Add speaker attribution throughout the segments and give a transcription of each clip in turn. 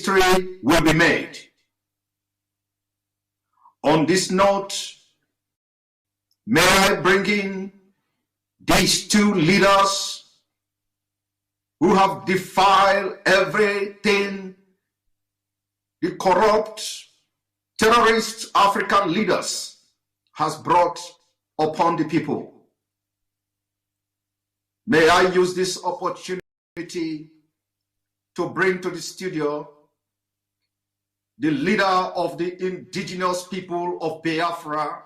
Speaker 1: history will be made. On this note, may I bring in these two leaders who have defiled everything the corrupt, terrorist African leaders has brought upon the people. May I use this opportunity to bring to the studio the leader of the indigenous people of Biafra,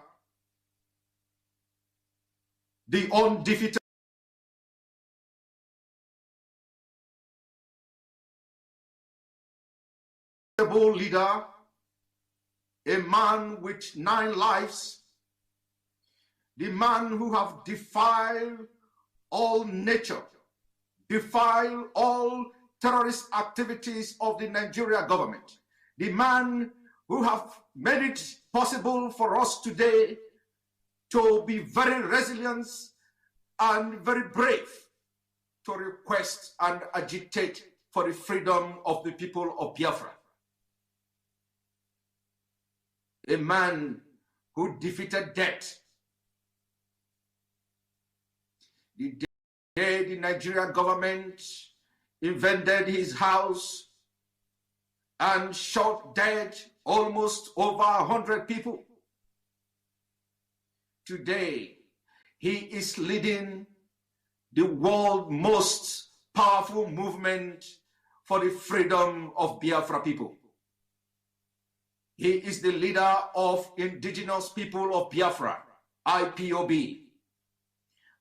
Speaker 1: the undefeated leader, a man with 9 lives, the man who have defiled all nature, defiled all terrorist activities of the Nigeria government, the man who have made it possible for us today to be very resilient and very brave to request and agitate for the freedom of the people of Biafra. A man who defeated death. The day the Nigerian government invaded his house and shot dead almost over 100 people. Today, he is leading the world's most powerful movement for the freedom of Biafra people. He is the leader of Indigenous People of Biafra, IPOB.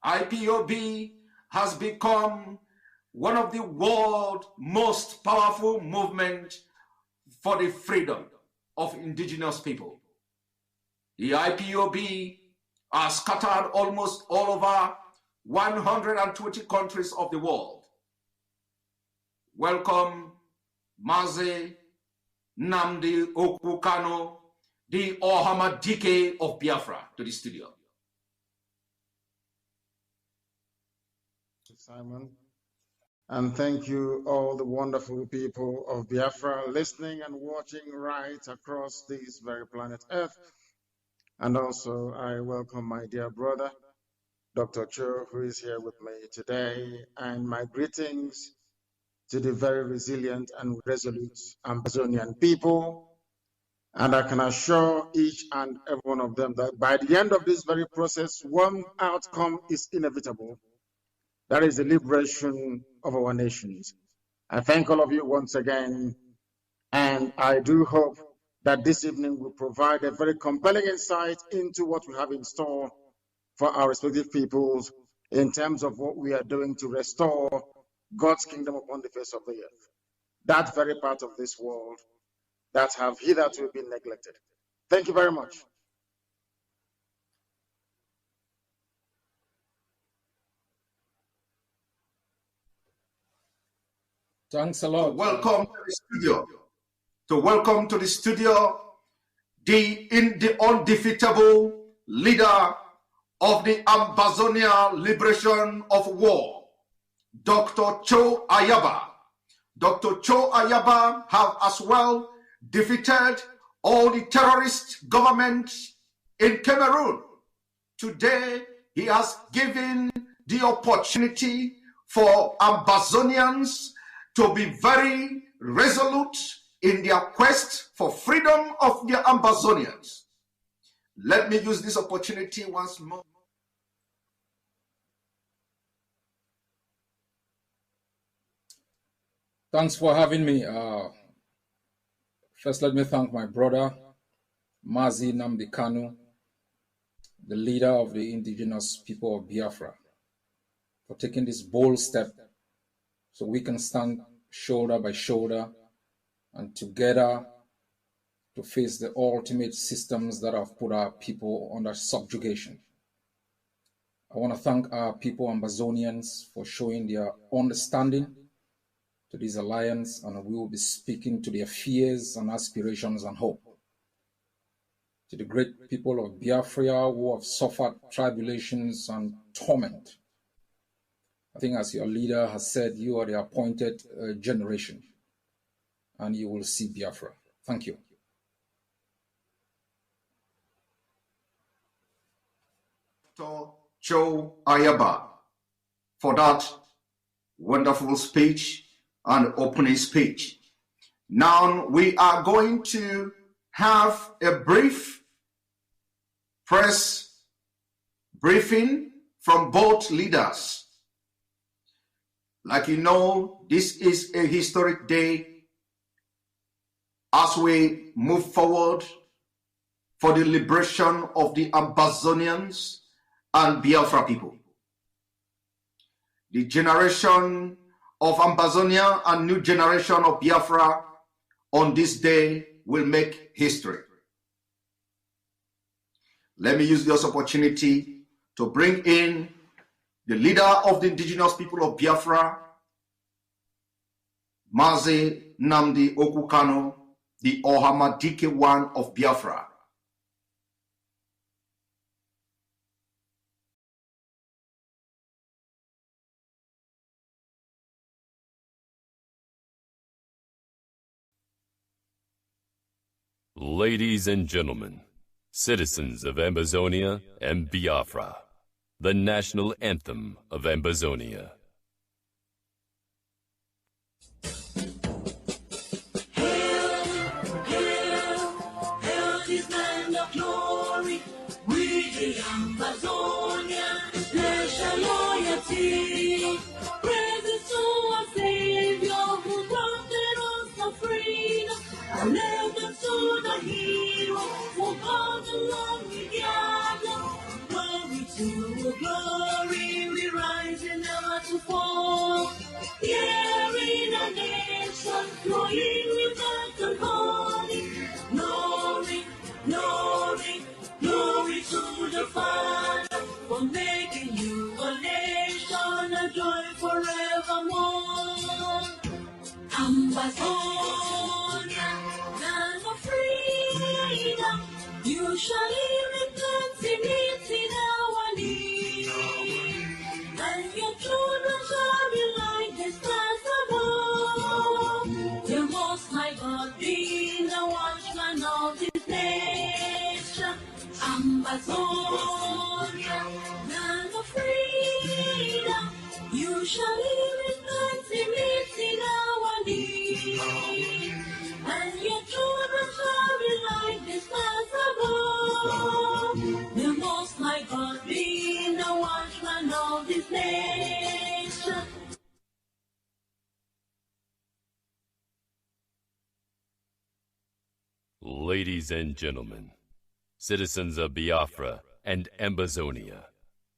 Speaker 1: IPOB has become one of the world's most powerful movements for the freedom of indigenous people. The IPOB are scattered almost all over 120 countries of the world. Welcome, Mazi Nnamdi Kanu, the Ohamadike of Biafra, to the studio.
Speaker 2: Simon, and thank you all the wonderful people of Biafra listening and watching right across this very planet Earth. And also I welcome my dear brother, Dr. Cho, who is here with me today, and my greetings to the very resilient and resolute Ambazonian people. And I can assure each and every one of them that by the end of this very process, one outcome is inevitable. That is the liberation of our nations. I thank all of you once again, and I do hope that this evening will provide a very compelling insight into what we have in store for our respective peoples in terms of what we are doing to restore God's kingdom upon the face of the earth. That very part of this world that have hitherto been neglected. Thank you very much.
Speaker 3: Thanks a lot.
Speaker 1: Welcome to the studio. Welcome to the studio the undefeatable leader of the Ambazonia Liberation of War, Dr. Cho Ayaba. Dr. Cho Ayaba have as well defeated all the terrorist governments in Cameroon. Today, he has given the opportunity for Ambazonians to be very resolute in their quest for freedom of their Ambazonians. Let me use this opportunity once more.
Speaker 3: Thanks for having me. First, let me thank my brother, Mazi Nnamdi Kanu, the leader of the indigenous people of Biafra, for taking this bold step so we can stand shoulder by shoulder and together to face the ultimate systems that have put our people under subjugation. I want to thank our people, Ambazonians, for showing their understanding to this alliance, and we will be speaking to their fears and aspirations and hope. To the great people of Biafra who have suffered tribulations and torment, I think as your leader has said, you are the appointed generation. and you will see Biafra. Thank you.
Speaker 1: Dr. Joe Ayaba, for that wonderful speech and opening speech. Now we are going to have a brief press briefing from both leaders. Like you know, this is a historic day as we move forward for the liberation of the Ambazonians and Biafra people. The generation of Ambazonia and new generation of Biafra on this day will make history. Let me use this opportunity to bring in the leader of the indigenous people of Biafra, Mazi Nnamdi Okukano, the Ohamadike one of Biafra.
Speaker 4: Ladies and gentlemen, citizens of Ambazonia and Biafra, the national anthem of Ambazonia.
Speaker 5: Hail this land of glory, we the Ambazonia, pledge our loyalty, praises to our Savior who granted us the freedom, and led us to the hero, who called the Lord we gather, glory to glory, we rise and never to fall, here in a nation, flowing with earth and holy, glory, glory, glory to the Father, for making you a nation, a joy forevermore. Ambazonia, land of freedom, you shall live in plenty, meet in our need, and your children shall be like the stars above. The Most High God being the watchman of this nation. Ambazonia, land of freedom, you shall live in plenty, meet in our need, and your children shall be like the stars above. The Most High God being the watchman of this nation.
Speaker 4: Ladies and gentlemen, citizens of Biafra and Ambazonia,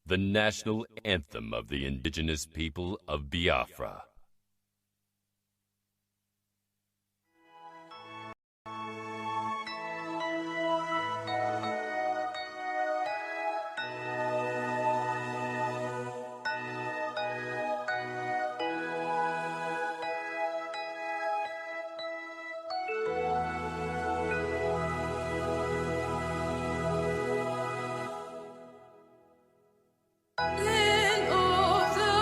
Speaker 4: the national anthem of the indigenous people of Biafra.
Speaker 5: Land of the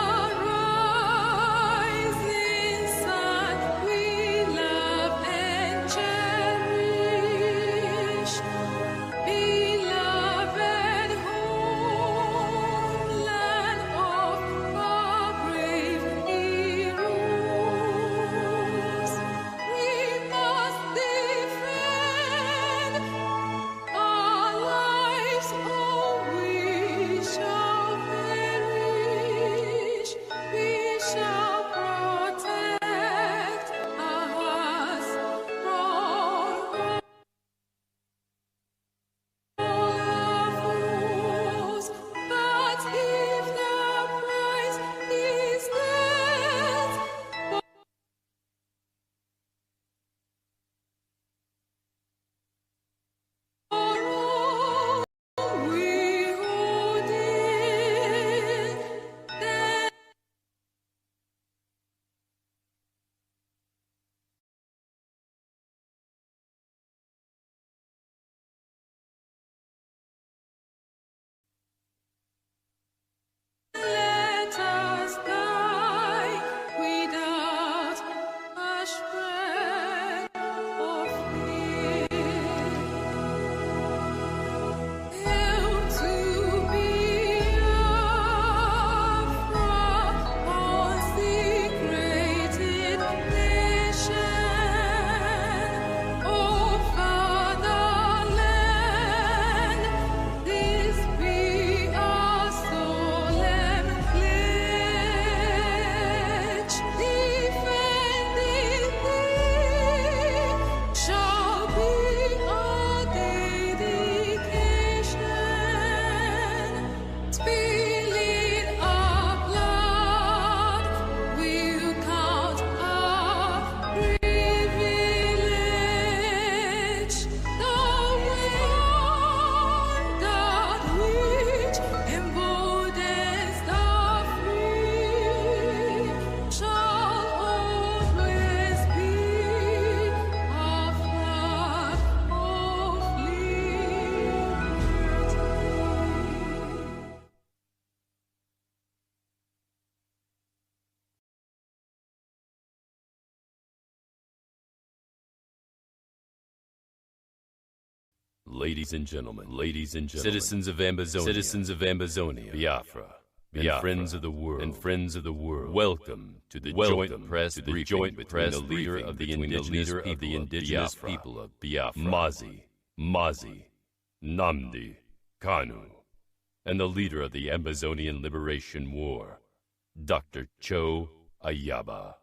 Speaker 4: ladies and gentlemen, citizens of Ambazonia, Biafra, and friends of the world, welcome to the joint press briefing between the leader of the indigenous people of Biafra, Mazi Nnamdi Kanu, and the leader of the Ambazonian Liberation War, Dr. Cho Ayaba.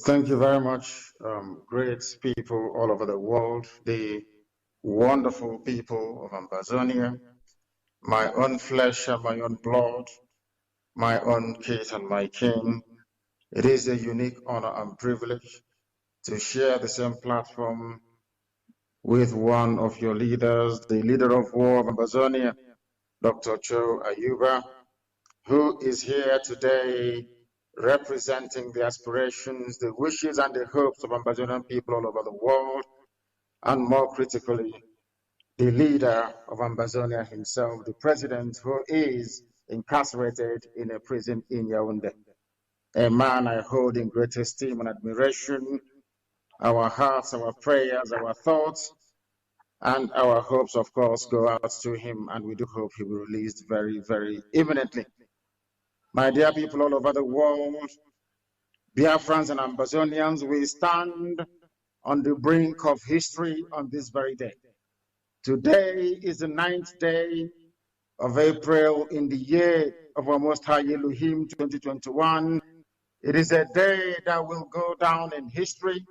Speaker 2: Thank you very much, great people all over the world, the wonderful people of Ambazonia, my own flesh and my own blood, my own kith and my kin. It is a unique honor and privilege to share the same platform with one of your leaders, the leader of war of Ambazonia, Dr. Cho Ayuba, who is here today representing the aspirations, the wishes, and the hopes of Ambazonian people all over the world, and more critically, the leader of Ambazonia himself, the president who is incarcerated in a prison in Yaoundé, a man I hold in great esteem and admiration. Our hearts, our prayers, our thoughts, and our hopes, of course, go out to him, and we do hope he will be released very, very imminently. My dear people all over the world, Biafrans and Ambazonians, we stand on the brink of history on this very day. Today is the 9th day of April in the year of our Most High Elohim 2021. It is a day that will go down in history,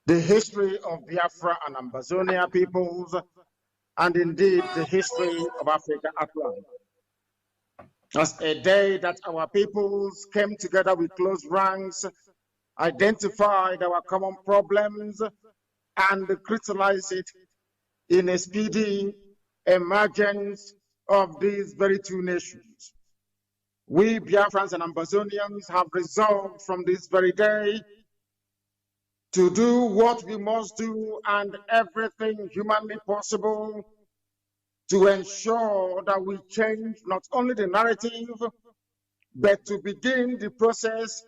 Speaker 2: the history of Biafra and Ambazonia peoples, and indeed the history of Africa at large. As a day that our peoples came together with close ranks, identified our common problems, and crystallized it in a speedy emergence of these very two nations. We Biafrans and Ambazonians have resolved from this very day to do what we must do and everything humanly possible to ensure that we change not only the narrative, but to begin the process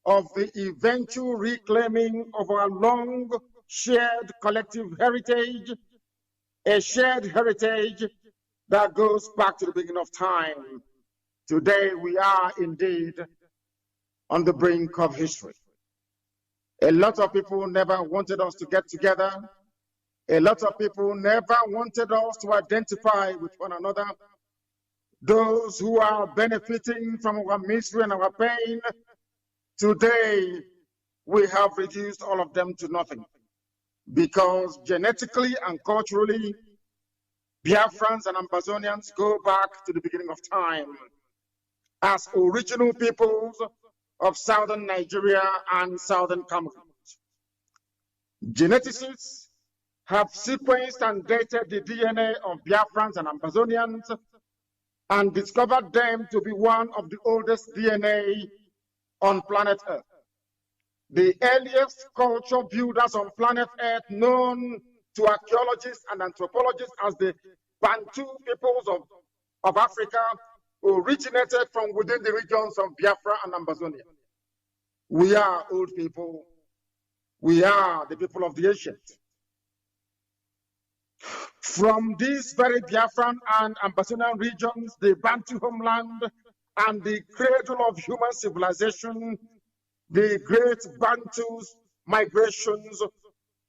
Speaker 2: of the eventual reclaiming of our long shared collective heritage, a shared heritage that goes back to the beginning of time. Today we are indeed on the brink of history. A lot of people never wanted us to get together. A lot of people never wanted us to identify with one another. Those who are benefiting from our misery and our pain, today we have reduced all of them to nothing. Because genetically and culturally, Biafrans and Ambazonians go back to the beginning of time as original peoples of southern Nigeria and southern Cameroon. Geneticists have sequenced and dated the DNA of Biafrans and Ambazonians and discovered them to be one of the oldest DNA on planet Earth. The earliest culture builders on planet Earth, known to archaeologists and anthropologists as the Bantu peoples of Africa, originated from within the regions of Biafra and Ambazonia. We are old people. We are the people of the ancient. From these very Biafran and Ambazonian regions, the Bantu homeland and the cradle of human civilization, the great Bantus migrations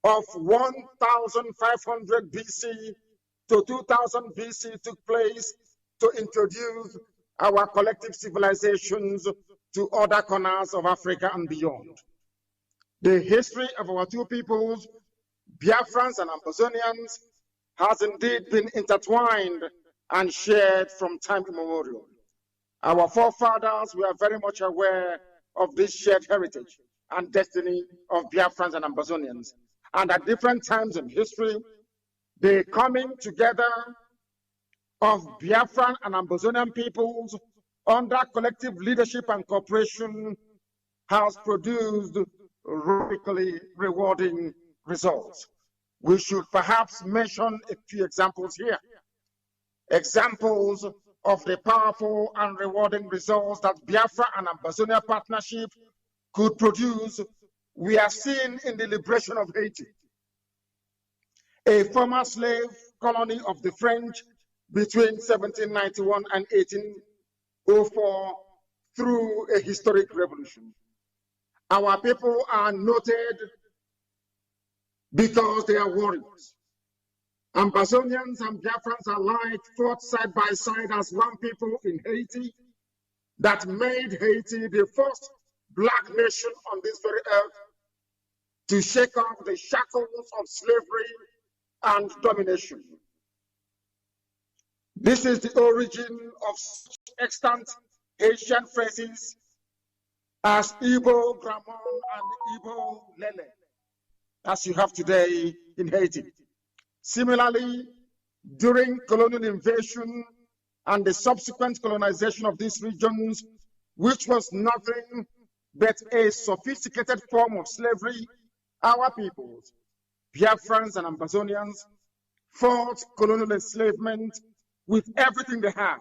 Speaker 2: of 1500 BC to 2000 BC took place to introduce our collective civilizations to other corners of Africa and beyond. The history of our two peoples, Biafrans and Ambazonians, has indeed been intertwined and shared from time immemorial. Our forefathers were very much aware of this shared heritage and destiny of Biafrans and Ambazonians. And at different times in history, the coming together of Biafran and Ambazonian peoples under collective leadership and cooperation has produced radically rewarding results. We should perhaps mention a few examples here. Examples of the powerful and rewarding results that Biafra and Ambazonia partnership could produce, we are seeing in the liberation of Haiti, a former slave colony of the French between 1791 and 1804 through a historic revolution. Our people are noted because they are warriors. Ambazonians and Biafrans alike fought side by side as one people in Haiti that made Haiti the first black nation on this very earth to shake off the shackles of slavery and domination. This is the origin of such extant Haitian phrases as Igbo Gramon and Igbo Lele, as you have today in Haiti. Similarly, during colonial invasion and the subsequent colonization of these regions, which was nothing but a sophisticated form of slavery, our peoples, Biafrans and Ambazonians, fought colonial enslavement with everything they had.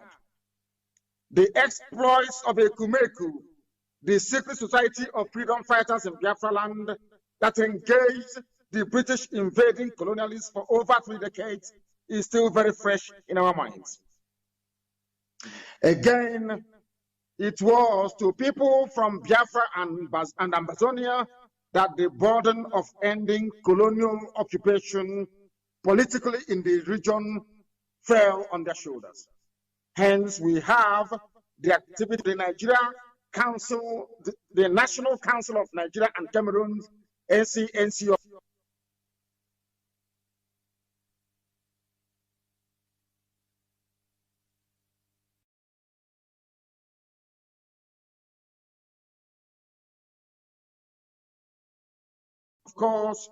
Speaker 2: The exploits of Ekumeku, the secret society of freedom fighters in Biafra land that engaged the British invading colonialists for over 3 decades, is still very fresh in our minds. Again, it was to people from Biafra and Ambazonia that the burden of ending colonial occupation politically in the region fell on their shoulders. Hence, we have the activity of the Nigeria Council, the National Council of Nigeria and Cameroon, NCNC. Of course,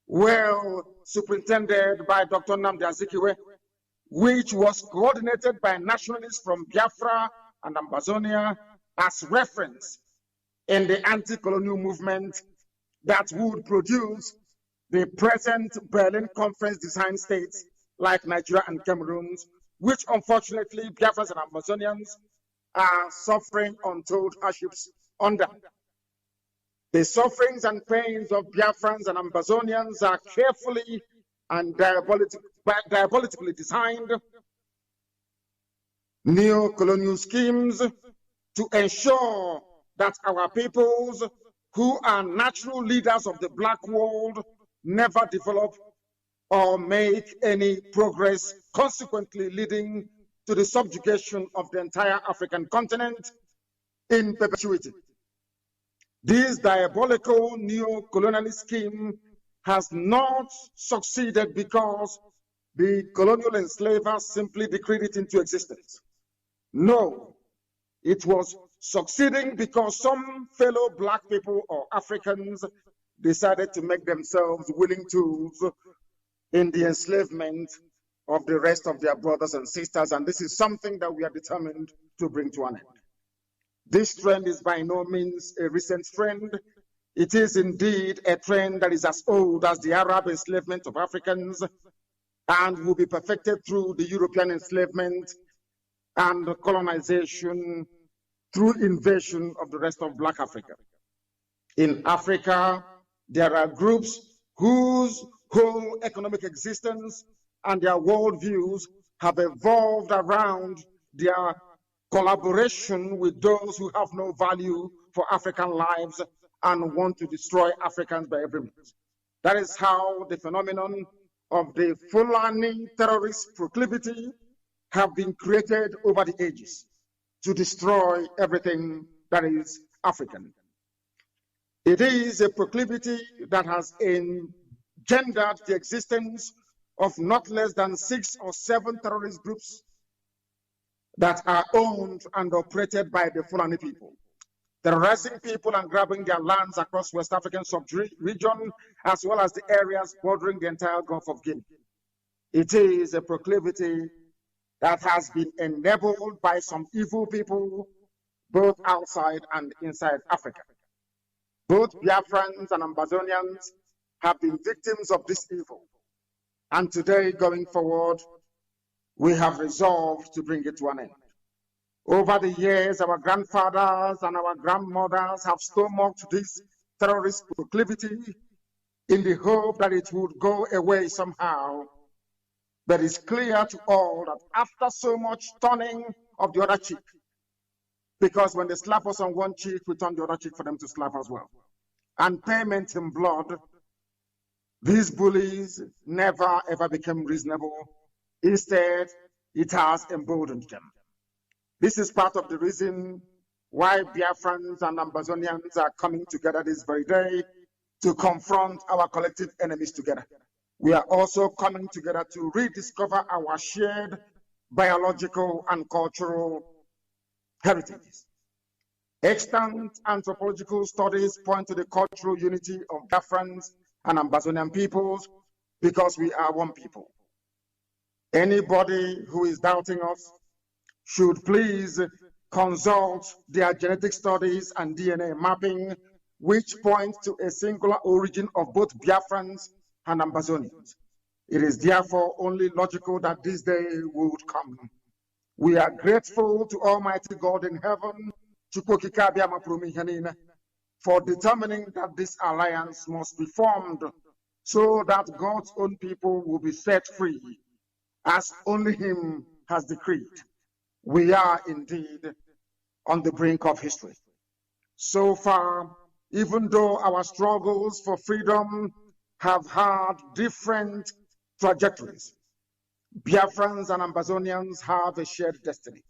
Speaker 2: well superintended by Dr. Nnamdi Azikiwe, which was coordinated by nationalists from Biafra and Ambazonia as reference in the anti-colonial movement that would produce the present Berlin Conference design states like Nigeria and Cameroon, which unfortunately Biafrans and Ambazonians are suffering untold hardships under. The sufferings and pains of Biafrans and Ambazonians are carefully and diabolically designed neo-colonial schemes to ensure that our peoples, who are natural leaders of the black world, never develop or make any progress, consequently leading to the subjugation of the entire African continent in perpetuity. This diabolical neo-colonialist scheme has not succeeded because the colonial enslavers simply decreed it into existence. No, it was succeeding because some fellow black people or Africans decided to make themselves willing tools in the enslavement of the rest of their brothers and sisters, and this is something that we are determined to bring to an end. This trend is by no means a recent trend. It is indeed a trend that is as old as the Arab enslavement of Africans and will be perfected through the European enslavement and colonization through invasion of the rest of Black Africa. In Africa, there are groups whose whole economic existence and their worldviews have evolved around their collaboration with those who have no value for African lives and want to destroy Africans by every means. That is how the phenomenon of the Fulani terrorist proclivity have been created over the ages to destroy everything that is African. It is a proclivity that has engendered the existence of not less than 6 or 7 terrorist groups that are owned and operated by the Fulani people, terrorizing people and grabbing their lands across West African sub-region, as well as the areas bordering the entire Gulf of Guinea. It is a proclivity that has been enabled by some evil people, both outside and inside Africa. Both Biafrans and Ambazonians have been victims of this evil. And today, going forward, we have resolved to bring it to an end. Over the years, our grandfathers and our grandmothers have stomached this terrorist proclivity in the hope that it would go away somehow. But it's clear to all that after so much turning of the other cheek, because when they slap us on one cheek, we turn the other cheek for them to slap as well, and payment in blood, these bullies never ever became reasonable. Instead, it has emboldened them. This is part of the reason why Biafrans and Ambazonians are coming together this very day to confront our collective enemies together. We are also coming together to rediscover our shared biological and cultural heritages. Extant anthropological studies point to the cultural unity of Biafrans and Ambazonian peoples because we are one people. Anybody who is doubting us should please consult their genetic studies and DNA mapping, which point to a singular origin of both Biafrans and Ambazonians. It is therefore only logical that this day would come. We are grateful to Almighty God in heaven, for determining that this alliance must be formed so that God's own people will be set free, as only Him has decreed. We are indeed on the brink of history. So far, even though our struggles for freedom have had different trajectories, Biafrans and Ambazonians have a shared destiny.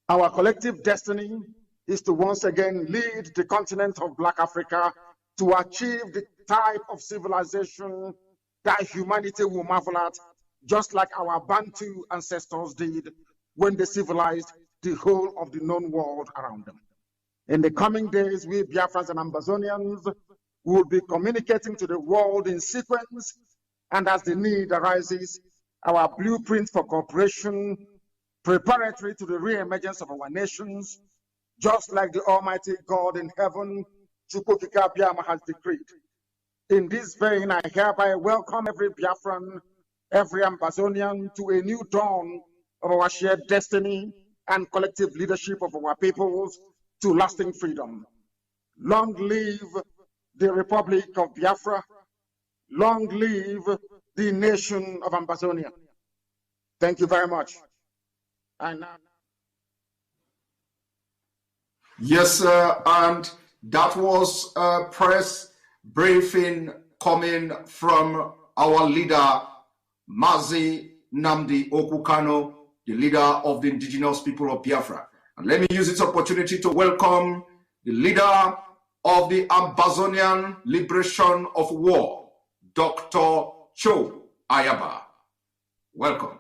Speaker 2: Our collective destiny is to once again lead the continent of Black Africa to achieve the type of civilization that humanity will marvel at, just like our Bantu ancestors did when they civilized the whole of the known world around them. In the coming days, we Biafrans and Ambazonians will be communicating to the world in sequence, and as the need arises, our blueprint for cooperation preparatory to the re-emergence of our nations, just like the Almighty God in heaven, Chukwukika has decreed. In this vein, I hereby welcome every Biafran, every Ambazonian to a new dawn of our shared destiny and collective leadership of our peoples to lasting freedom. Long live the Republic of Biafra. Long live the nation of Ambazonia. Thank you very much.
Speaker 1: Yes, sir, and that was a press briefing coming from our leader, Mazi Nnamdi Okukano, the leader of the indigenous people of Biafra. And let me use this opportunity to welcome the leader of the Ambazonian Liberation of War, Dr. Cho Ayaba. Welcome.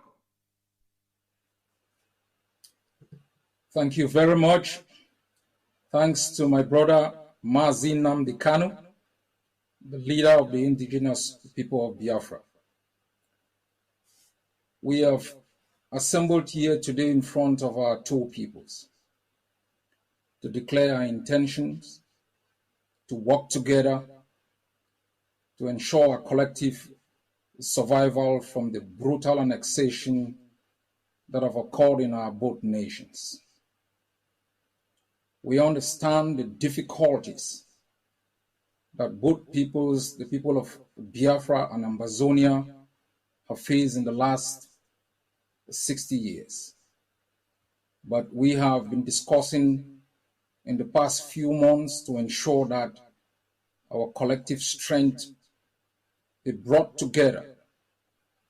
Speaker 3: Thank you very much. Thanks to my brother Mazi Nnamdi Kanu, the leader of the indigenous people of Biafra. We have assembled here today in front of our two peoples to declare our intentions to work together to ensure our collective survival from the brutal annexation that have occurred in our both nations. We understand the difficulties that both peoples, the people of Biafra and Ambazonia, have faced in the last 60 years. But we have been discussing in the past few months to ensure that our collective strength be brought together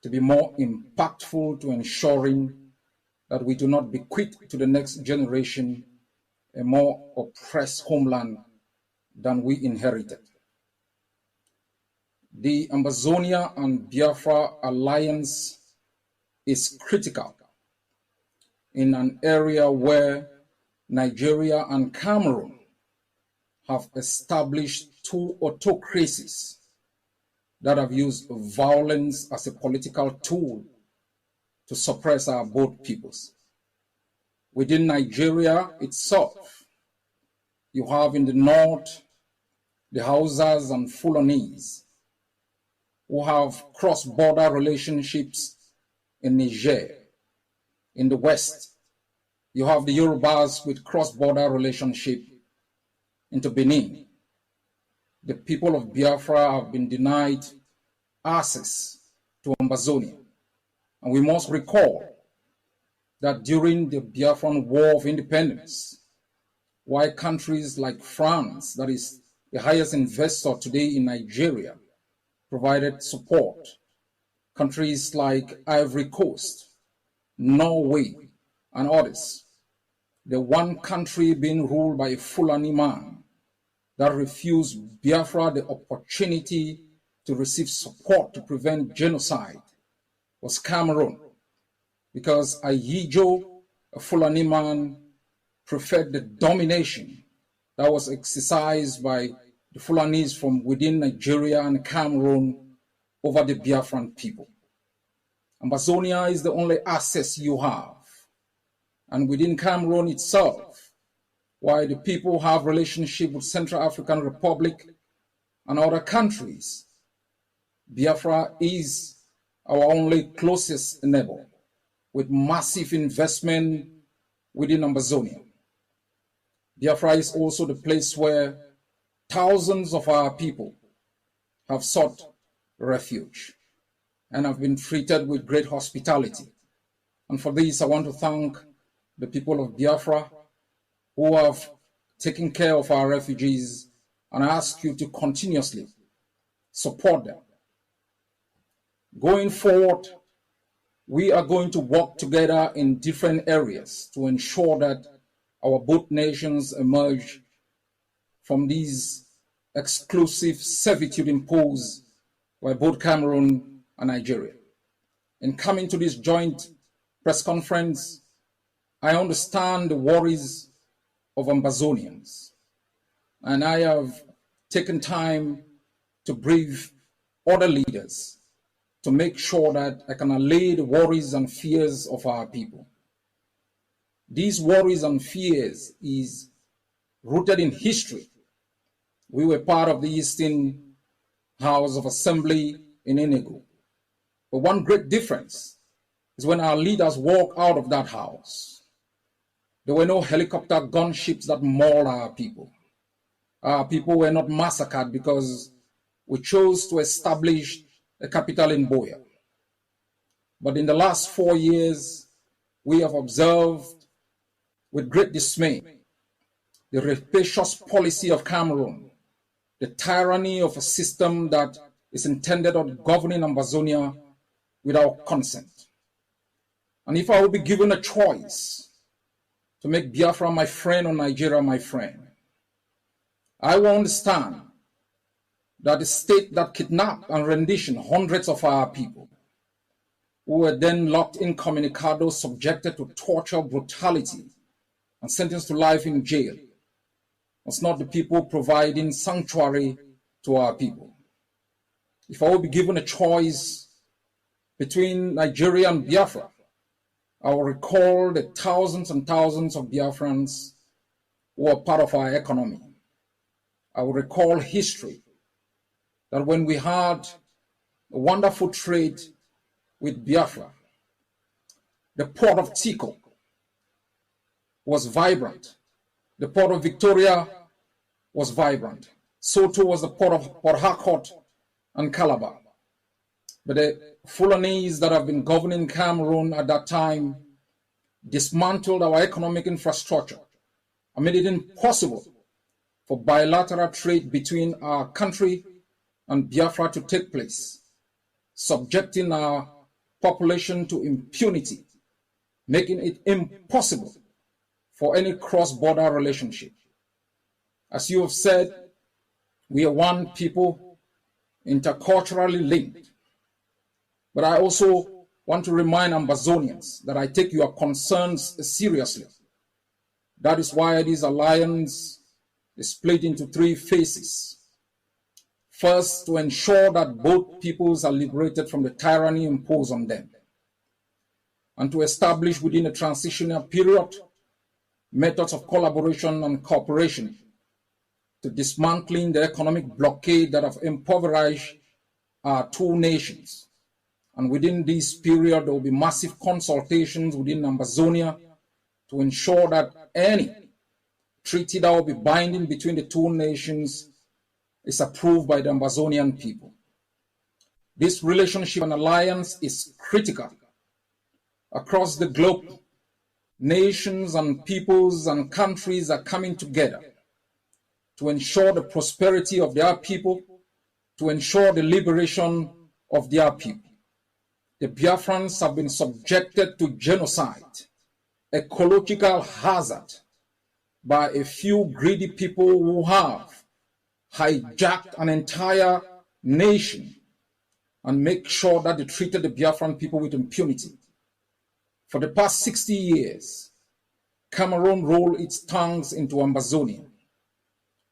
Speaker 3: to be more impactful to ensuring that we do not bequeath to the next generation a more oppressed homeland than we inherited. The Ambazonia and Biafra alliance is critical in an area where Nigeria and Cameroon have established two autocracies that have used violence as a political tool to suppress our both peoples. Within Nigeria itself, you have in the north the Hausas and Fulanese who have cross-border relationships in Niger. In the west, You have the Yorubas with cross-border relationship into Benin. The people of Biafra have been denied access to Ambazonia. And we must recall that during the Biafran War of Independence, while countries like France, that is the highest investor today in Nigeria, provided support, countries like Ivory Coast, Norway, and others, the one country being ruled by a Fulani man that refused Biafra the opportunity to receive support to prevent genocide was Cameroon, because Ayijo, a Fulani man, preferred the domination that was exercised by the Fulanis from within Nigeria and Cameroon over the Biafran people. Ambazonia is the only access you have. And within Cameroon itself, while the people have relationship with Central African Republic and other countries, Biafra is our only closest neighbor with massive investment within Ambazonia. Biafra is also the place where thousands of our people have sought refuge and have been treated with great hospitality. And for this, I want to thank the people of Biafra who have taken care of our refugees, and I ask you to continuously support them. Going forward, we are going to work together in different areas to ensure that our both nations emerge from these exclusive servitude imposed by both Cameroon and Nigeria. In coming to this joint press conference, I understand the worries of Ambazonians, and I have taken time to brief other leaders to make sure that I can allay the worries and fears of our people. These worries and fears is rooted in history. We were part of the Eastern House of Assembly in Enugu. But one great difference is when our leaders walk out of that house, there were no helicopter gunships that mauled our people. Our people were not massacred because we chose to establish a capital in Boya. But in the last 4 years, we have observed with great dismay the rapacious policy of Cameroon, the tyranny of a system that is intended on governing Ambazonia without consent. And if I will be given a choice to make Biafra my friend or Nigeria my friend, I will understand that the state that kidnapped and renditioned hundreds of our people, who were then locked incommunicado, subjected to torture, brutality, and sentenced to life in jail, was not the people providing sanctuary to our people. If I will be given a choice between Nigeria and Biafra, I will recall the thousands and thousands of Biafrans who are part of our economy. I will recall history, that when we had a wonderful trade with Biafra, the port of Tico was vibrant. The port of Victoria was vibrant. So too was the port of Port Harcourt and Calabar. But the Fulanese that have been governing Cameroon at that time dismantled our economic infrastructure and made it impossible for bilateral trade between our country and Biafra to take place, subjecting our population to impunity, making it impossible for any cross-border relationship. As you have said, we are one people, interculturally linked. But I also want to remind Ambazonians that I take your concerns seriously. That is why this alliance is split into 3 phases. First, to ensure that both peoples are liberated from the tyranny imposed on them, and to establish within a transitional period methods of collaboration and cooperation to dismantling the economic blockade that have impoverished our 2 nations. And within this period, there will be massive consultations within Ambazonia to ensure that any treaty that will be binding between the two nations is approved by the Ambazonian people. This relationship and alliance is critical. Across the globe, nations and peoples and countries are coming together to ensure the prosperity of their people, to ensure the liberation of their people. The Biafrans have been subjected to genocide, ecological hazard, by a few greedy people who have hijacked an entire nation and make sure that they treated the Biafran people with impunity. For the past 60 years, Cameroon rolled its tongues into Ambazonia,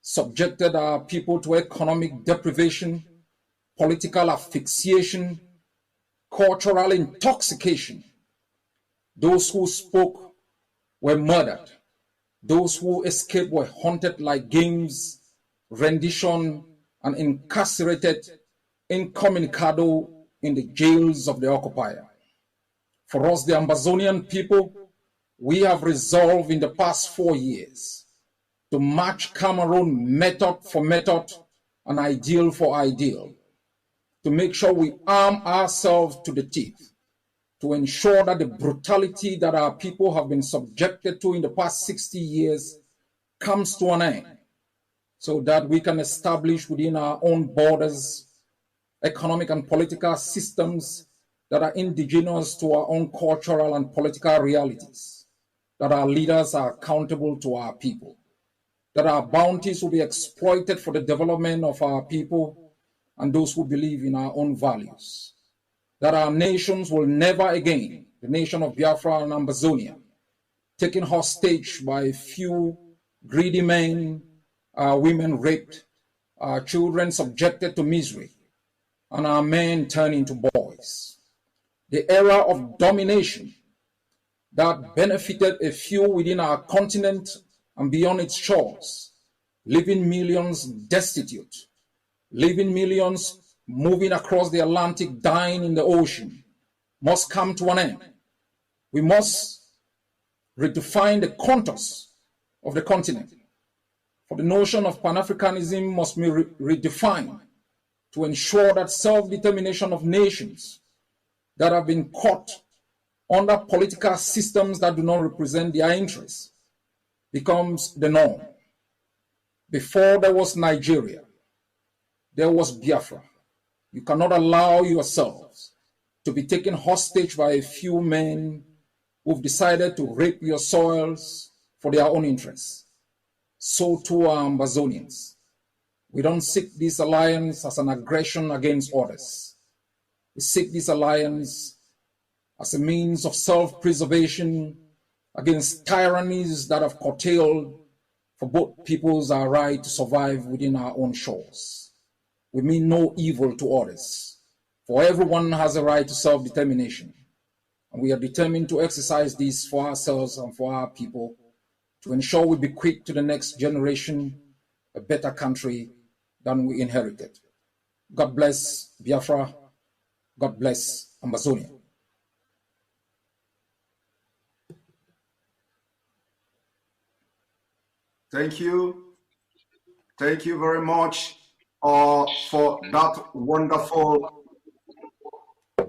Speaker 3: subjected our people to economic deprivation, political asphyxiation, cultural intoxication. Those who spoke were murdered. Those who escaped were hunted like games, rendition, and incarcerated incommunicado in the jails of the occupier. For us, the Ambazonian people, we have resolved in the past 4 years to match Cameroon method for method and ideal for ideal, to make sure we arm ourselves to the teeth, to ensure that the brutality that our people have been subjected to in the past 60 years comes to an end, so that we can establish within our own borders economic and political systems that are indigenous to our own cultural and political realities, that our leaders are accountable to our people, that our bounties will be exploited for the development of our people and those who believe in our own values, that our nations will never again, the nation of Biafra and Ambazonia, taken hostage by a few greedy men, our women raped, our children subjected to misery, and our men turned into boys. The era of domination that benefited a few within our continent and beyond its shores, leaving millions destitute, leaving millions moving across the Atlantic, dying in the ocean, must come to an end. We must redefine the contours of the continent. For the notion of Pan-Africanism must be redefined to ensure that self-determination of nations that have been caught under political systems that do not represent their interests becomes the norm. Before there was Nigeria, there was Biafra. You cannot allow yourselves to be taken hostage by a few men who've decided to rape your soils for their own interests. So too are Ambazonians. We don't seek this alliance as an aggression against others. We seek this alliance as a means of self-preservation against tyrannies that have curtailed for both peoples our right to survive within our own shores. We mean no evil to others, for everyone has a right to self-determination, and we are determined to exercise this for ourselves and for our people to ensure we bequeath to the next generation a better country than we inherited. God bless Biafra. God bless Ambazonia.
Speaker 1: Thank you. Thank you very much for that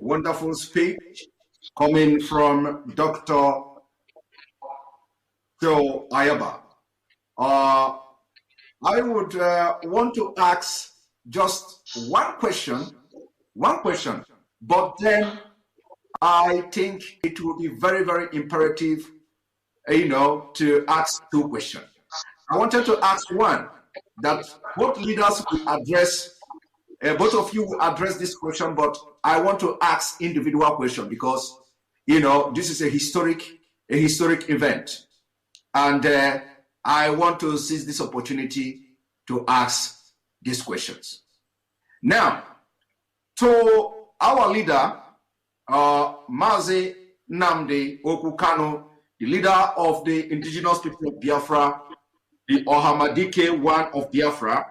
Speaker 1: wonderful speech coming from Dr. Joe Ayaba. I would want to ask just one question, but then I think it would be very, very imperative, to ask two questions. I wanted to ask one, that both leaders will address, both of you will address this question, but I want to ask individual question because, this is a historic event. And I want to seize this opportunity to ask these questions. Now, to our leader, Mazi Nnamdi Okukano, the leader of the indigenous people of Biafra, the Ohamadike one of Biafra,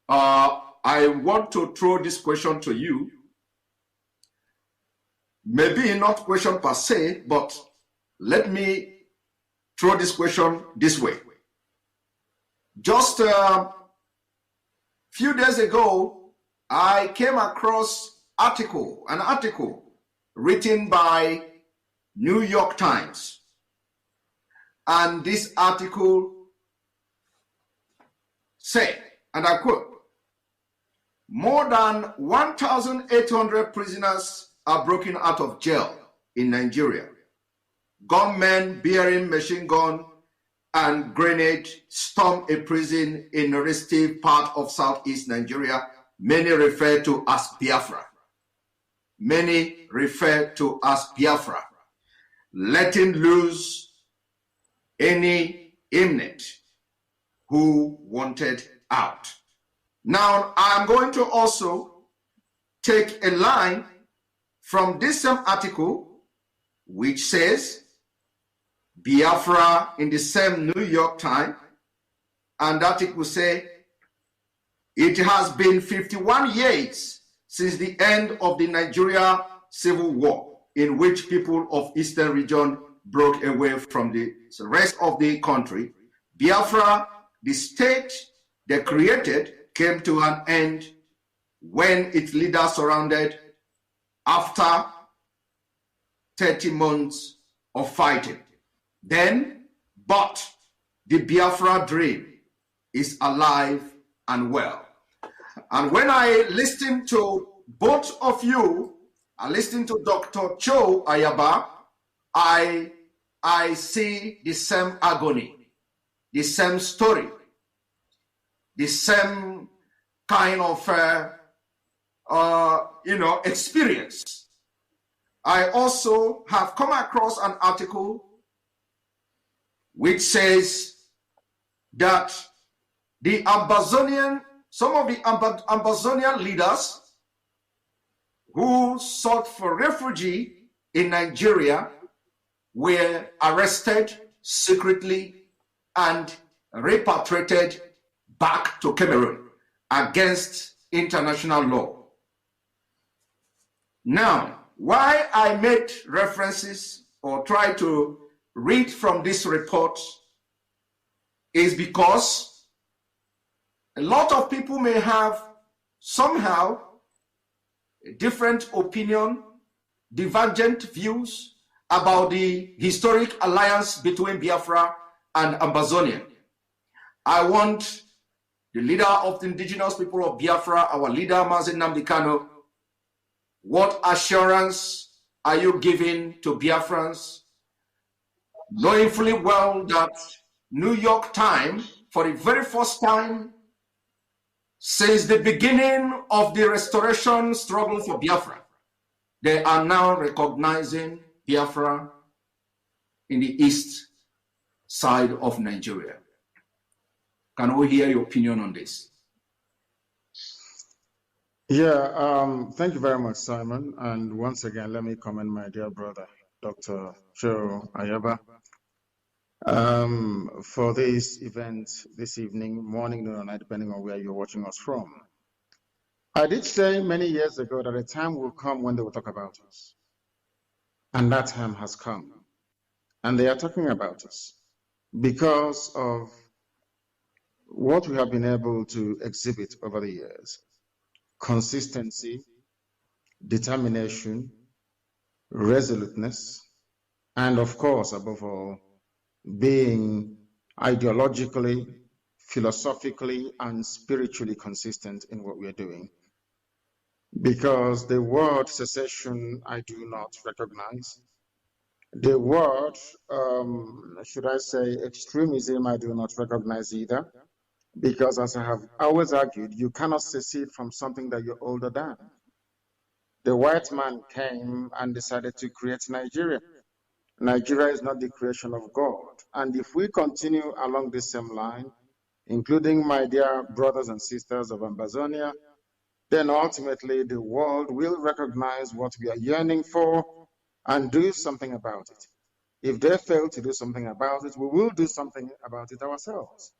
Speaker 1: I want to throw this question to you. Maybe not question per se, but let me throw this question this way. Just a few days ago, I came across an article written by New York Times. And this article said, and I quote, "More than 1,800 prisoners are broken out of jail in Nigeria. Gunmen bearing machine gun and grenade storm a prison in a restive part of southeast Nigeria. Many refer to as Biafra. Many refer to as Biafra, letting loose any inmate who wanted out." Now, I'm going to also take a line from this same article, which says Biafra in the same New York Times, and that article say, "It has been 51 years since the end of the Nigeria Civil War, in which people of Eastern region broke away from the rest of the country. Biafra, the state they created, came to an end when its leader surrendered after 30 months of fighting. But the Biafra dream is alive and well." And when I listen to both of you, I listen to Dr. Cho Ayaba, I see the same agony, the same story, the same kind of experience. I also have come across an article which says that some of the Ambazonian leaders who sought for refuge in Nigeria were arrested secretly and repatriated back to Cameroon against international law. Now, why I made references or try to read from this report is because a lot of people may have somehow a different opinion, divergent views about the historic alliance between Biafra and Ambazonia. I want the leader of the indigenous people of Biafra, our leader, Mazi Nnamdi Kanu, what assurance are you giving to Biafrans, knowing fully well that New York Times, for the very first time since the beginning of the restoration struggle for Biafra, they are now recognizing Biafra in the east side of Nigeria? Can we hear your opinion on this?
Speaker 2: Yeah, thank you very much, Simon. And once again, let me commend my dear brother, Dr. Joe Ayaba, for this event this evening, morning, noon, or night, depending on where you're watching us from. I did say many years ago that a time will come when they will talk about us. And that time has come. And they are talking about us because of what we have been able to exhibit over the years: consistency, determination, resoluteness, and of course, above all, being ideologically, philosophically, and spiritually consistent in what we are doing. Because the word secession, I do not recognize. The word, should I say, extremism, I do not recognize either. Because as I have always argued, you cannot secede from something that you're older than. The white man came and decided to create Nigeria. Nigeria is not the creation of God. And if we continue along this same line, including my dear brothers and sisters of Ambazonia, then ultimately the world will recognize what we are yearning for and do something about it. If they fail to do something about it, we will do something about it ourselves.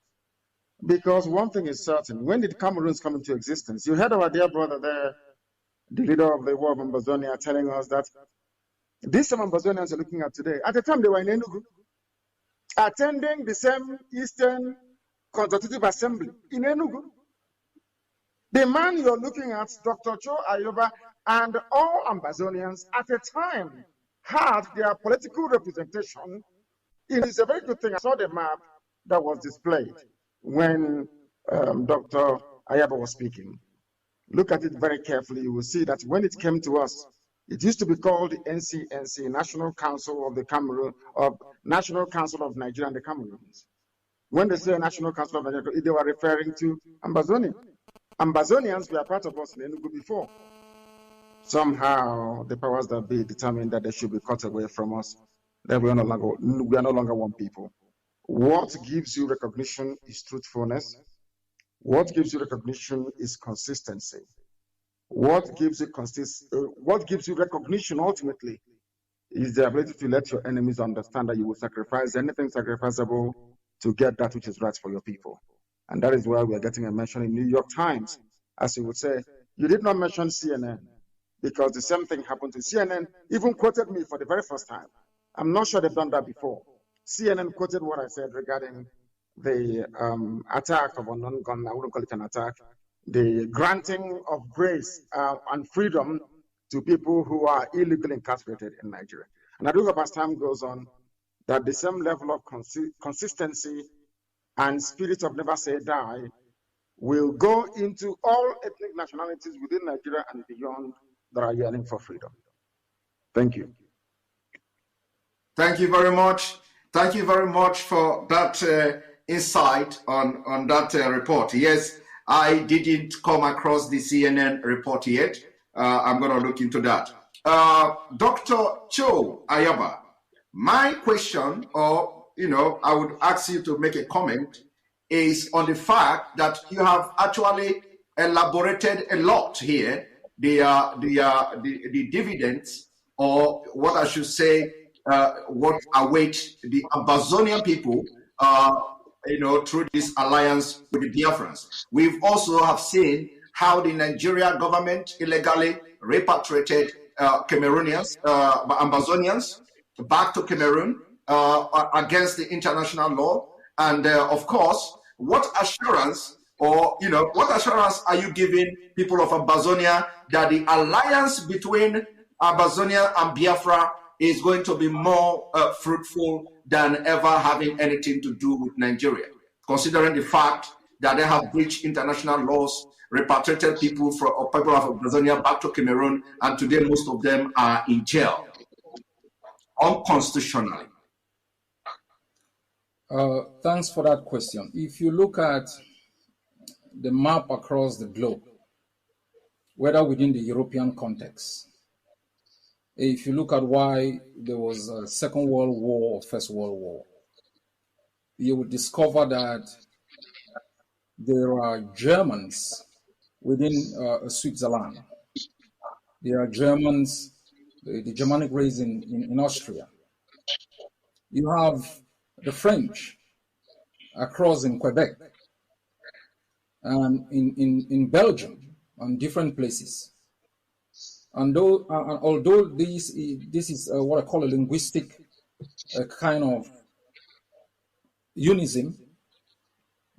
Speaker 2: Because one thing is certain, when did Cameroons come into existence? You heard our dear brother there, the leader of the war of Ambazonia, telling us that these some Ambazonians are looking at today. At the time, they were in Enugu. attending the same Eastern Consultative Assembly in Enugu. The man you're looking at, Dr. Cho Ayoba, and all Ambazonians at a time had their political representation. It is a very good thing. I saw the map that was displayed when Dr. Ayaba was speaking. Look at it very carefully. You will see that when it came to us, it used to be called the NCNC, National Council of the Cameroon, of National Council of Nigeria and the Cameroons. When they say National Council of Nigeria, they were referring to Ambazonia. Ambazonians were part of us in Enugu before. Somehow, the powers that be determined that they should be cut away from us. That we are no longer one people. What gives you recognition is truthfulness. What gives you recognition is consistency. What gives you recognition ultimately is the ability to let your enemies understand that you will sacrifice anything sacrificable to get that which is right for your people. And that is why we are getting a mention in New York Times. As you would say, you did not mention CNN because the same thing happened to CNN, even quoted me for the very first time. I'm not sure they've done that before. CNN quoted what I said regarding the attack of an non-gun, I wouldn't call it an attack, the granting of grace and freedom to people who are illegally incarcerated in Nigeria. And I do hope as time goes on that the same level of consistency and spirit of never say die will go into all ethnic nationalities within Nigeria and beyond that are yearning for freedom. Thank you.
Speaker 1: Thank you very much. Thank you very much for that insight on that report. Yes, I didn't come across the CNN report yet. I'm going to look into that. Dr. Cho Ayaba, my question, or I would ask you to make a comment, is on the fact that you have actually elaborated a lot here, the dividends, or what I should say, what await the Ambazonian people, through this alliance with the Biafrans. We've also have seen how the Nigeria government illegally repatriated Cameroonians, Ambazonians, back to Cameroon against the international law. And of course, what assurance are you giving people of Ambazonia that the alliance between Ambazonia and Biafra is going to be more fruitful than ever having anything to do with Nigeria, considering the fact that they have breached international laws, repatriated people of Ambazonia back to Cameroon, and today most of them are in jail unconstitutionally?
Speaker 3: Thanks for that question. If you look at the map across the globe, whether within the European context, if you look at why there was a Second World War or First World War, you will discover that there are Germans within Switzerland. There are Germans, the Germanic race in Austria. You have the French across in Quebec and in Belgium and different places. And although this is what I call a linguistic kind of unism,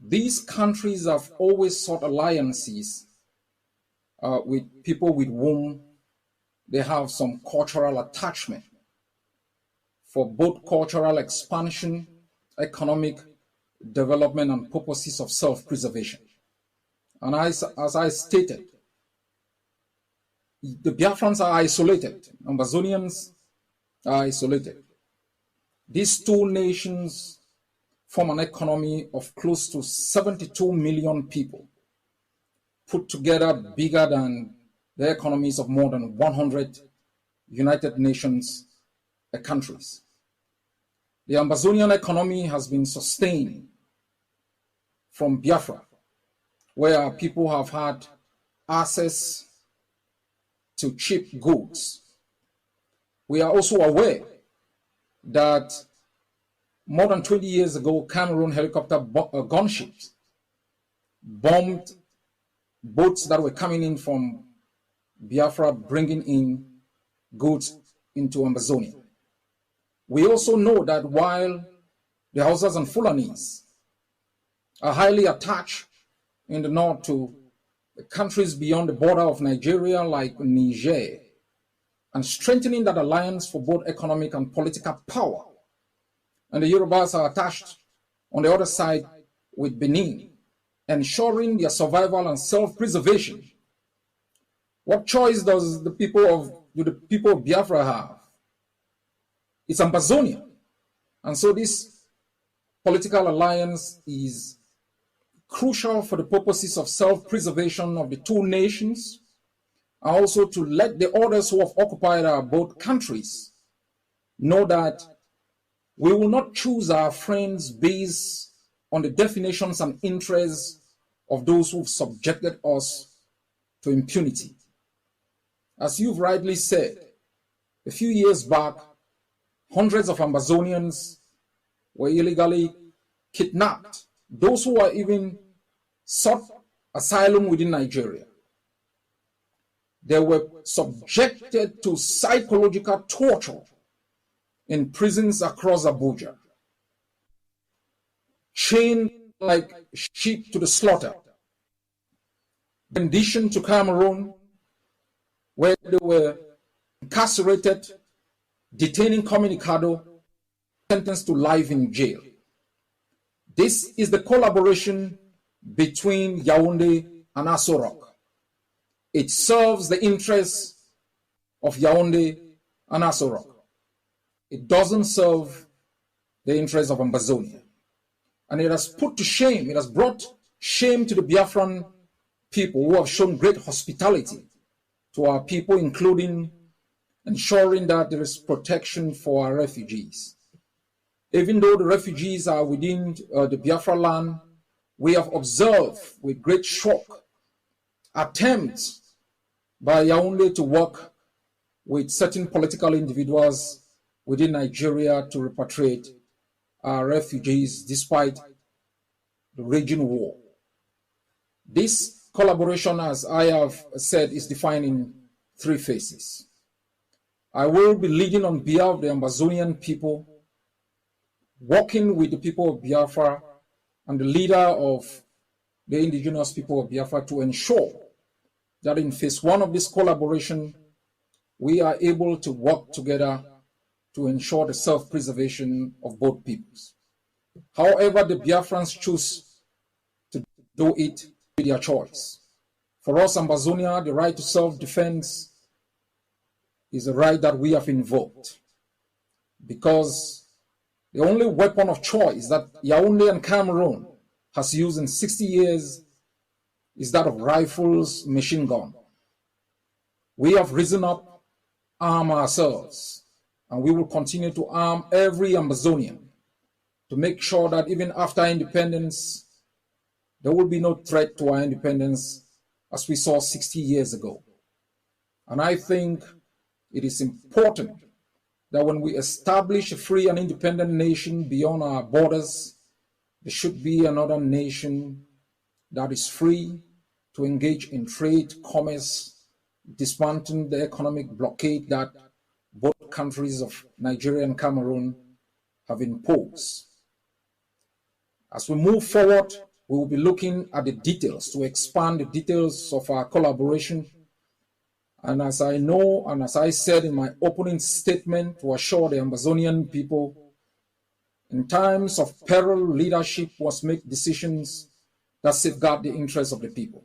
Speaker 3: these countries have always sought alliances with people with whom they have some cultural attachment for both cultural expansion, economic development, and purposes of self-preservation. And as I stated, the Biafrans are isolated. Ambazonians are isolated. These two nations form an economy of close to 72 million people, put together bigger than the economies of more than 100 United Nations countries. The Ambazonian economy has been sustained from Biafra, where people have had access to cheap goods. We are also aware that more than 20 years ago, Cameroon helicopter gunships bombed boats that were coming in from Biafra, bringing in goods into Ambazonia. We also know that while the Hausas and Fulanis, are highly attached in the north to the countries beyond the border of Nigeria like Niger, and strengthening that alliance for both economic and political power. And the Yorubas are attached on the other side with Benin, ensuring their survival and self-preservation. What choice does the people of Biafra have? It's AMBAZONIA. And so this political alliance is crucial for the purposes of self-preservation of the two nations, and also to let the others who have occupied our both countries know that we will not choose our friends based on the definitions and interests of those who've subjected us to impunity. As you've rightly said, a few years back, hundreds of Ambazonians were illegally kidnapped. Those who were even sought asylum within Nigeria. They were subjected to psychological torture in prisons across Abuja, chained like sheep to the slaughter, conditioned to Cameroon, where they were incarcerated, detaining communicado, sentenced to life in jail. This is the collaboration between Yaoundé and Aso Rock. It serves the interests of Yaoundé and Aso Rock. It doesn't serve the interests of AMBAZONIA. And it has put to shame, it has brought shame to the Biafran people who have shown great hospitality to our people, including ensuring that there is protection for our refugees. Even though the refugees are within the Biafra land, we have observed with great shock attempts by Yaoundé to work with certain political individuals within Nigeria to repatriate our refugees despite the raging war. This collaboration, as I have said, is defined in three phases. I will be leading on behalf of the Ambazonian people, working with the people of Biafra and the leader of the indigenous people of Biafra to ensure that in phase one of this collaboration, we are able to work together to ensure the self-preservation of both peoples. However, the Biafrans choose to do it with their choice. For us, Ambazonia, the right to self-defense is a right that we have invoked, because the only weapon of choice that Yaoundé and Cameroon has used in 60 years is that of rifles, machine gun. We have risen up, armed ourselves, and we will continue to arm every Ambazonian to make sure that even after independence, there will be no threat to our independence as we saw 60 years ago. And I think it is important that when we establish a free and independent nation beyond our borders, there should be another nation that is free to engage in trade, commerce, dismantling the economic blockade that both countries of Nigeria and Cameroon have imposed. As we move forward, we will be looking at the details to expand the details of our collaboration. And as I know, and as I said in my opening statement, to assure the Ambazonian people, in times of peril, leadership must make decisions that safeguard the interests of the people.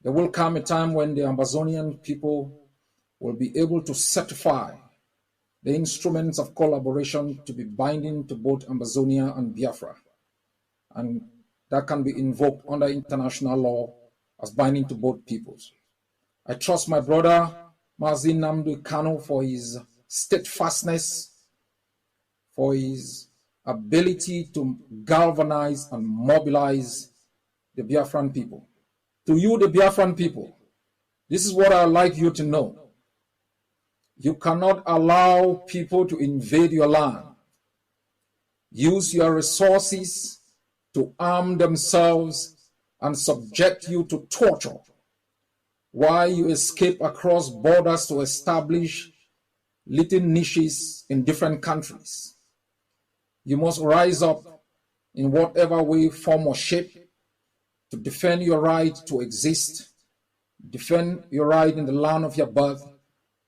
Speaker 3: There will come a time when the Ambazonian people will be able to certify the instruments of collaboration to be binding to both Ambazonia and Biafra. And that can be invoked under international law as binding to both peoples. I trust my brother, Mazi Nnamdi Kanu, for his steadfastness, for his ability to galvanize and mobilize the Biafran people. To you, the Biafran people, this is what I'd like you to know. You cannot allow people to invade your land, use your resources to arm themselves and subject you to torture while you escape across borders to establish little niches in different countries. You must rise up in whatever way, form, or shape to defend your right to exist, defend your right in the land of your birth,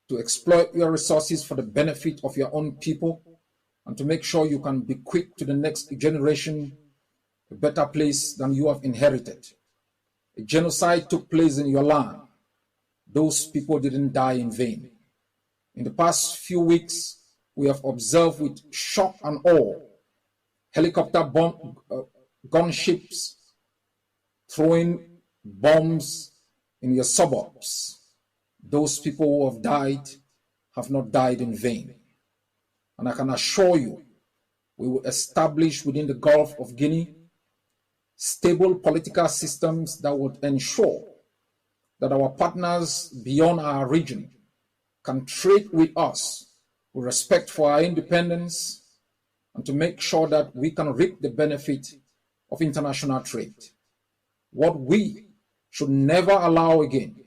Speaker 3: to exploit your resources for the benefit of your own people, and to make sure you can bequeath to the next generation a better place than you have inherited. A genocide took place in your land. Those people didn't die in vain. In the past few weeks, we have observed with shock and awe helicopter gunships throwing bombs in your suburbs. Those people who have not died in vain. And I can assure you, we will establish within the Gulf of Guinea stable political systems that would ensure that our partners beyond our region can trade with us with respect for our independence and to make sure that we can reap the benefit of international trade. What we should never allow again,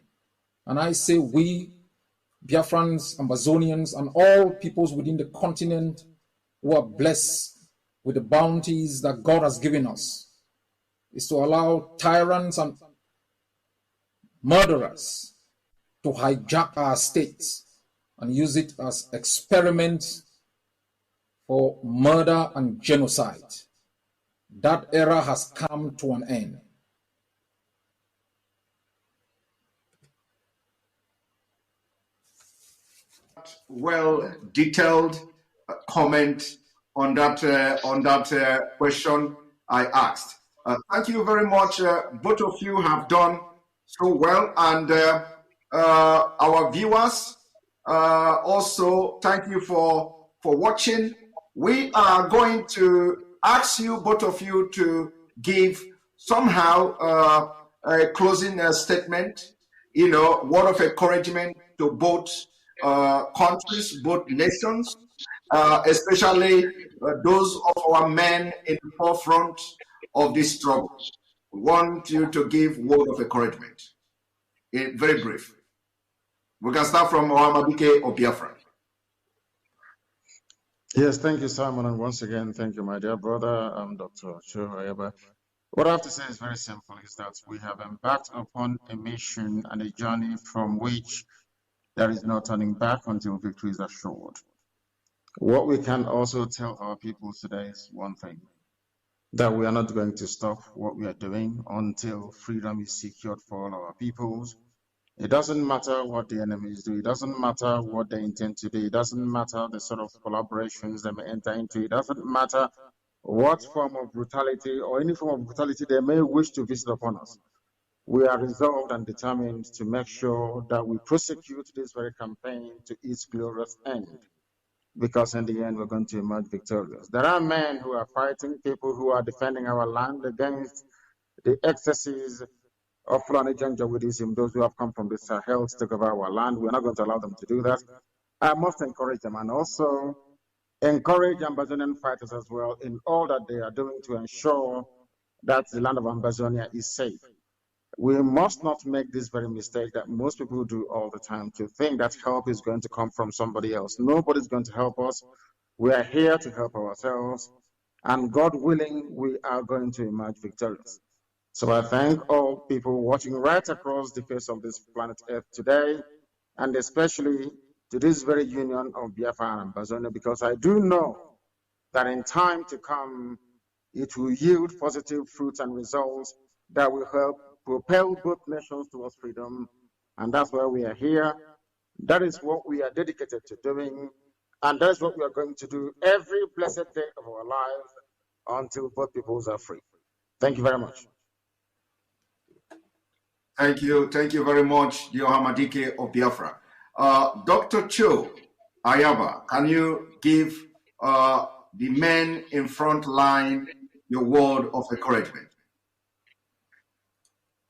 Speaker 3: and I say we, Biafrans, Ambazonians, and all peoples within the continent who are blessed with the bounties that God has given us, is to allow tyrants and murderers to hijack our states and use it as experiments for murder and genocide. That era has come to an end.
Speaker 1: Well detailed comment on that question I asked. Thank you very much. Both of you have done so well, and our viewers also thank you for watching. We are going to ask you, both of you, to give somehow a closing statement, word of encouragement to both countries, both nations, especially those of our men in the forefront of this struggle. We want you to give word of encouragement. Very brief. We can start from Ohamabike or Biafra.
Speaker 2: Yes, thank you, Simon. And once again, thank you, my dear brother, Dr. Cho. What I have to say is very simple, is that we have embarked upon a mission and a journey from which there is no turning back until victory is assured. What we can also tell our people today is one thing, that we are not going to stop what we are doing until freedom is secured for all our peoples. It doesn't matter what the enemies do. It doesn't matter what they intend to do. It doesn't matter the sort of collaborations they may enter into. It doesn't matter what form of brutality or any form of brutality they may wish to visit upon us. We are resolved and determined to make sure that we prosecute this very campaign to its glorious end, because in the end, we're going to emerge victorious. There are men who are fighting people who are defending our land against the excesses of Fulani Janjaweedism, those who have come from the Sahel to take over our land. We're not going to allow them to do that. I must encourage them, and also encourage Ambazonian fighters as well in all that they are doing to ensure that the land of Ambazonia is safe. We must not make this very mistake that most people do all the time, to think that help is going to come from somebody else. Nobody's going to help us. We are here to help ourselves, and God willing, we are going to emerge victorious. So I thank all people watching right across the face of this planet Earth today, and especially to this very union of Biafra and Ambazonia, because I do know that in time to come, it will yield positive fruits and results that will help propel both nations towards freedom. And that's why we are here. That is what we are dedicated to doing. And that's what we are going to do every blessed day of our lives until both peoples are free. Thank you very much.
Speaker 1: Thank you very much, Diohamadike of Biafra. Dr. Cho Ayaba, can you give the men in front line your word of encouragement?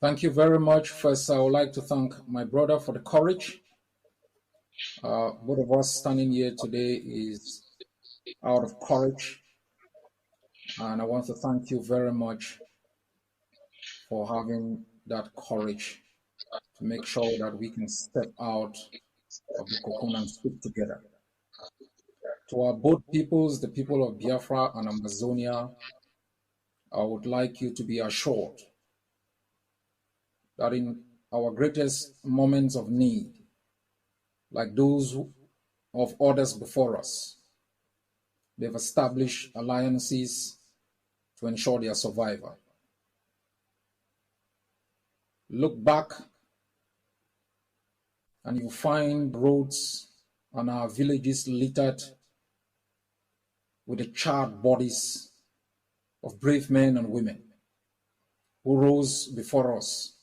Speaker 3: Thank you very much. First, I would like to thank my brother for the courage. Both of us standing here today is out of courage. And I want to thank you very much for having that courage to make sure that we can step out of the cocoon and stick together To our both peoples, the people of Biafra and Ambazonia, I would like you to be assured that in our greatest moments of need, like those of others before us, they've established alliances to ensure their survival. Look back and you find roads and our villages littered with the charred bodies of brave men and women who rose before us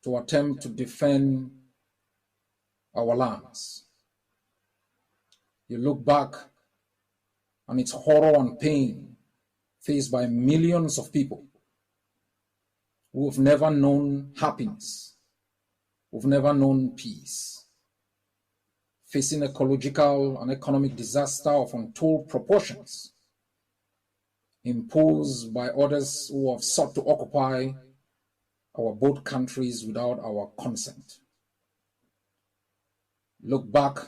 Speaker 3: to attempt to defend our lands. You look back and it's horror and pain faced by millions of people who have never known happiness, who've never known peace, facing ecological and economic disaster of untold proportions, imposed by others who have sought to occupy our both countries without our consent. Look back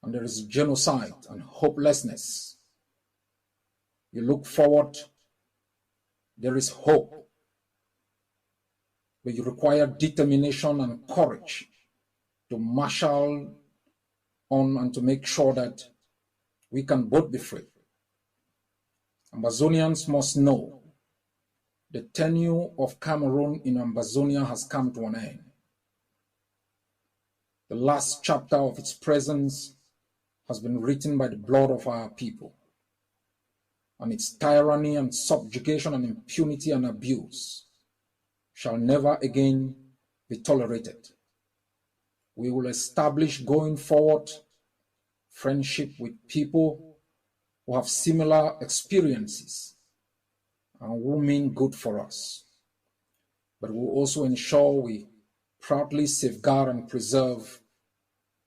Speaker 3: and there is genocide and hopelessness. You look forward, there is hope, but you require determination and courage to marshal on and to make sure that we can both be free. Ambazonians must know the tenure of Cameroon in Ambazonia has come to an end. The last chapter of its presence has been written by the blood of our people, and its tyranny and subjugation and impunity and abuse shall never again be tolerated. We will establish going forward friendship with people who have similar experiences and who mean good for us. But we will also ensure we proudly safeguard and preserve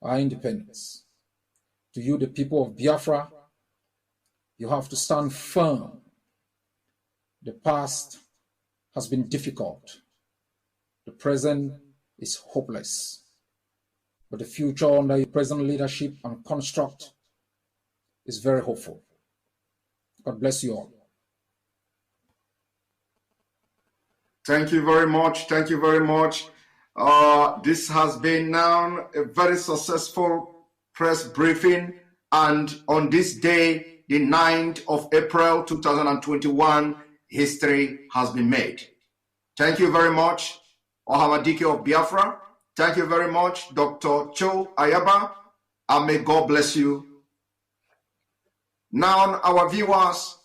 Speaker 3: our independence. To you, the people of Biafra, you have to stand firm. The past has been difficult. The present is hopeless. But the future under your present leadership and construct is very hopeful. God bless you all.
Speaker 1: Thank you very much. Thank you very much. This has been now a very successful press briefing. And on this day, the 9th of April, 2021, history has been made. Thank you very much, Ohamadike of Biafra. Thank you very much, Dr. Cho Ayaba. And may God bless you. Now, our viewers,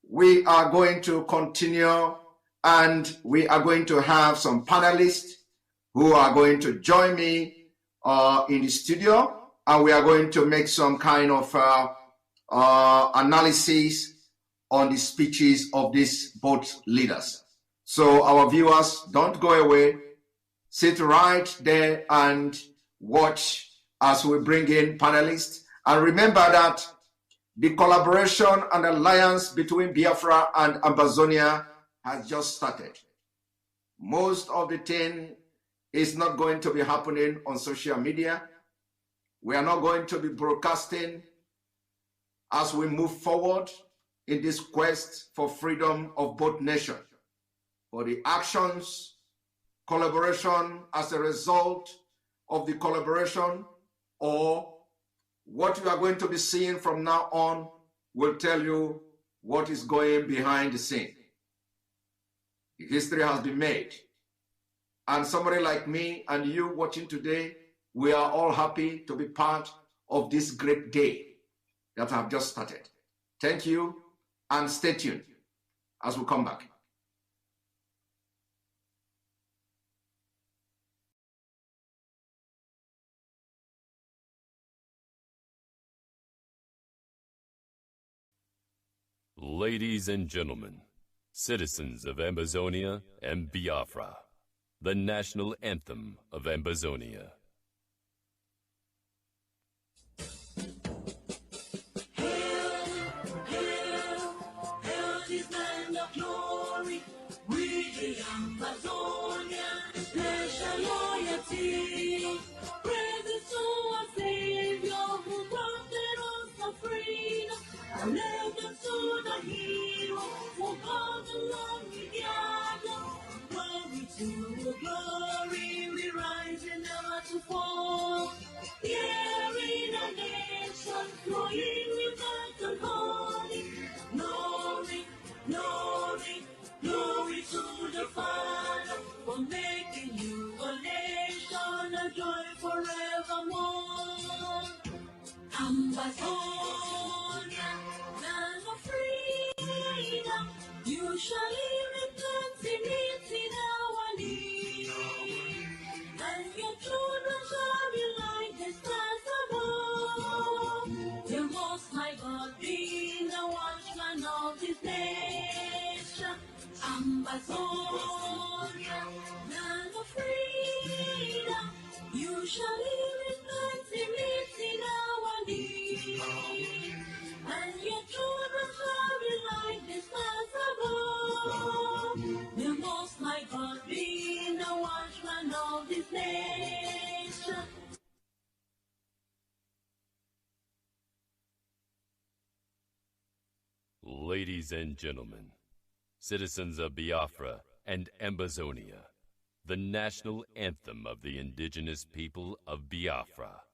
Speaker 1: we are going to continue and we are going to have some panelists who are going to join me in the studio, and we are going to make some kind of analysis on the speeches of these both leaders. So our viewers, don't go away. Sit right there and watch as we bring in panelists. And remember that the collaboration and alliance between Biafra and Ambazonia has just started. Most of the thing is not going to be happening on social media. We are not going to be broadcasting as we move forward in this quest for freedom of both nations. For the actions, collaboration as a result of the collaboration, or what you are going to be seeing from now on will tell you what is going behind the scene. The history has been made. And somebody like me and you watching today, we are all happy to be part of this great day that have just started. Thank you, and stay tuned as we come back.
Speaker 4: Ladies and gentlemen, citizens of Ambazonia and Biafra, the national anthem of Ambazonia.
Speaker 5: Hail this land of glory, we the Ambazonia, pledge our loyalty, praises to our Savior who granted us for free. Usually repent in it in our need, and your children shall be like the stars above. The Most High God being the watchman of this nation, Ambazonia, land of freedom. Usually repent in it in our need, and your children shall be like the stars above. The Most High God being the watchman of this nation.
Speaker 4: Ladies and gentlemen, citizens of Biafra and Ambazonia, the national anthem of the indigenous people of Biafra.